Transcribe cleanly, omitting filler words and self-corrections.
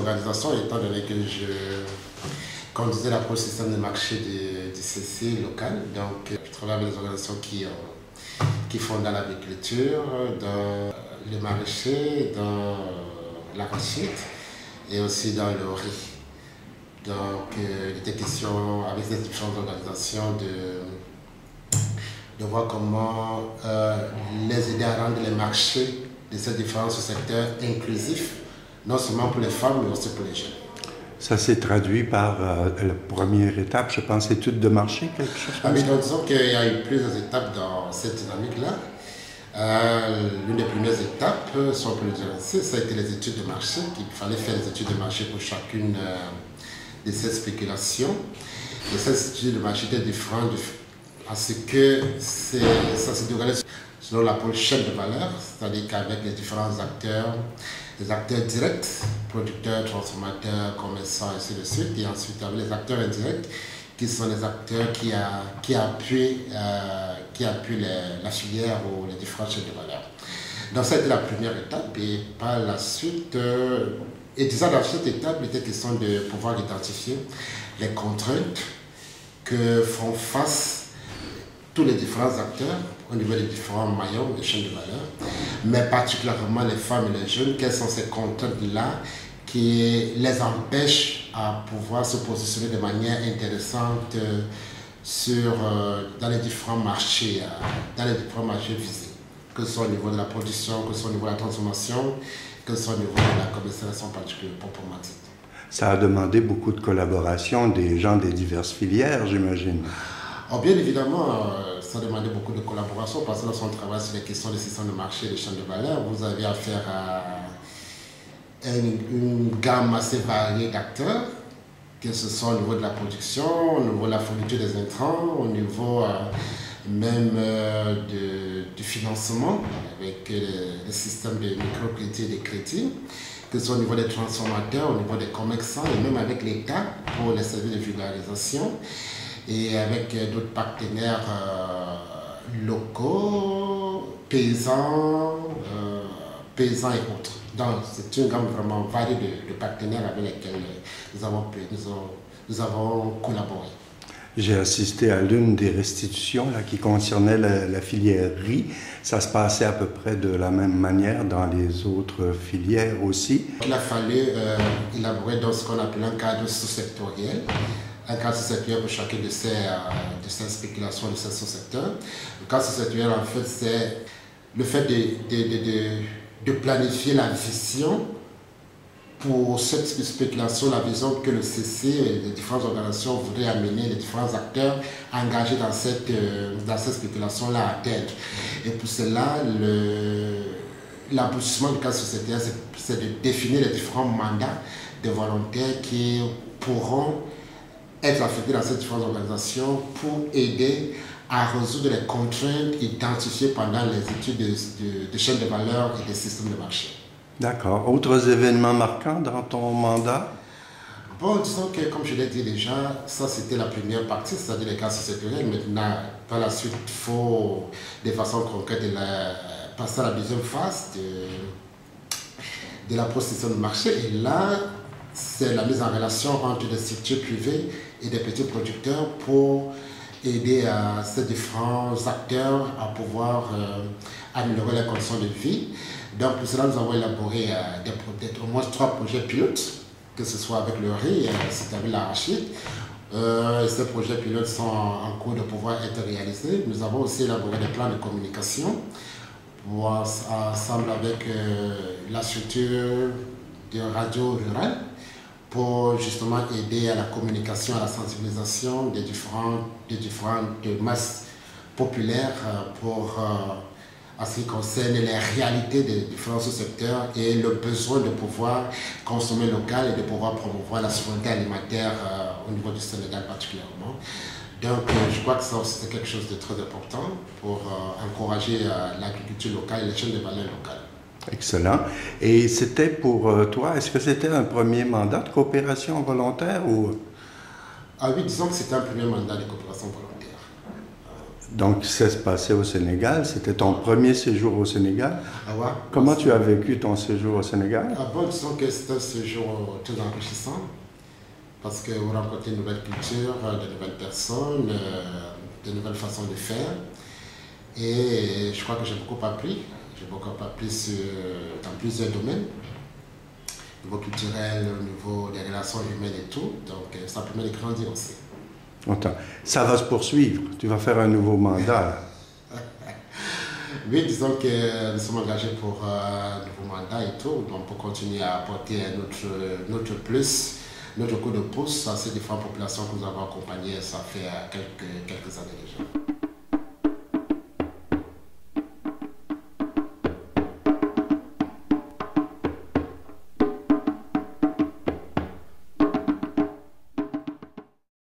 organisations, étant donné que je conduisais l'approche système de marché du CC local. Donc, je travaille avec des organisations qui font dans l'agriculture, dans le maraîcher, dans l'arachide et aussi dans le riz. Donc, il était question avec ces différentes organisations de voir comment les aider à rendre les marchés de ces différents secteurs inclusifs, non seulement pour les femmes, mais aussi pour les jeunes. Ça s'est traduit par la première étape, je pense, étude de marché, quelque chose comme ça? Donc, disons qu'il y a eu plusieurs étapes dans cette dynamique-là. L'une des premières étapes, si on peut le dire ainsi, ça a été les études de marché, qu'il fallait faire les études de marché pour chacune de ces spéculations. Et ces études de marché étaient différentes parce que ça se déroulait selon l'approche chaîne de valeur, c'est-à-dire qu'avec les différents acteurs, les acteurs directs, producteurs, transformateurs, commerçants, et ainsi de suite, et ensuite avec les acteurs indirects, qui sont les acteurs qui appuient la filière ou les différentes chaînes de valeur. Donc ça a été la première étape, et par la suite, et disons dans cette étape, il était question de pouvoir identifier les contraintes que font face tous les différents acteurs au niveau des différents maillons des chaînes de valeur, mais particulièrement les femmes et les jeunes, quelles sont ces contraintes-là qui les empêchent à pouvoir se positionner de manière intéressante dans les différents marchés visés, que ce soit au niveau de la production, que ce soit au niveau de la transformation, que ce soit au niveau de la commercialisation particulière proprement dite. Ça a demandé beaucoup de collaboration des gens des diverses filières, j'imagine. Bien évidemment, ça demandait beaucoup de collaboration parce que lorsqu'on travaille sur les questions de système de marché et de chaîne de valeur, vous avez affaire à une gamme assez variée d'acteurs, que ce soit au niveau de la production, au niveau de la fourniture des intrants, au niveau même du financement avec les systèmes de microcrédit et de crédit, que ce soit au niveau des transformateurs, au niveau des commerçants et même avec l'État pour les services de vulgarisation, et avec d'autres partenaires locaux, paysans et autres. Donc c'est une gamme vraiment variée de partenaires avec lesquels nous avons collaboré. J'ai assisté à l'une des restitutions là, qui concernait la filière riz. Ça se passait à peu près de la même manière dans les autres filières aussi. Il a fallu élaborer dans ce qu'on appelle un cadre sous-sectoriel. Un cadre sous-sectoriel pour chacune de ces spéculations, de ces sous-secteurs. Le cadre sous-sectoriel, en fait, c'est le fait de planifier la vision pour cette spéculation, la vision que le CC et les différentes organisations voudraient amener, les différents acteurs engagés dans cette spéculation-là à atteindre. Et pour cela, l'aboutissement du cadre sous-sectoriel, c'est de définir les différents mandats de volontaires qui pourront être affectés dans ces différentes organisations pour aider à résoudre les contraintes identifiées pendant les études de chaîne de valeur et des systèmes de marché. D'accord. Autres événements marquants dans ton mandat? Disons que, comme je l'ai dit déjà, ça c'était la première partie, c'est-à-dire les cas sectoriels. Maintenant, par la suite, il faut, de façon concrète, passer à la deuxième phase de la procession de marché. Et là, c'est la mise en relation entre des structures privées et des petits producteurs pour aider ces différents acteurs à pouvoir améliorer les conditions de vie. Donc pour cela, nous avons élaboré au moins 3 projets pilotes, que ce soit avec le riz, c'est-à-dire l'arachide. Ces projets pilotes sont en cours de pouvoir être réalisés. Nous avons aussi élaboré des plans de communication ensemble avec la structure de radio rurale pour justement aider à la communication, à la sensibilisation des différentes masses populaires en ce qui concerne les réalités des différents sous-secteurs et le besoin de pouvoir consommer local et de pouvoir promouvoir la souveraineté alimentaire au niveau du Sénégal particulièrement. Donc je crois que ça aussi c'est quelque chose de très important pour encourager l'agriculture locale et les chaînes de valeur locales. Excellent. Et c'était pour toi, est-ce que c'était un premier mandat de coopération volontaire ou... Oui, disons que c'était un premier mandat de coopération volontaire. Donc, ça se passait au Sénégal. C'était ton premier séjour au Sénégal. Ah ouais. Comment tu as vécu ton séjour au Sénégal? Ah bon, disons que c'était un séjour très enrichissant parce que vous rencontrez une nouvelle culture, de nouvelles personnes, de nouvelles façons de faire. Et je crois que j'ai beaucoup appris. J'ai beaucoup appris dans plusieurs domaines, au niveau culturel, au niveau des relations humaines et tout. Donc ça permet de grandir aussi. Attends, ça va se poursuivre. Tu vas faire un nouveau mandat. Oui, disons que nous sommes engagés pour un nouveau mandat et tout. Donc pour continuer à apporter notre plus, notre coup de pouce à ces différentes populations que nous avons accompagnées, ça fait quelques années déjà.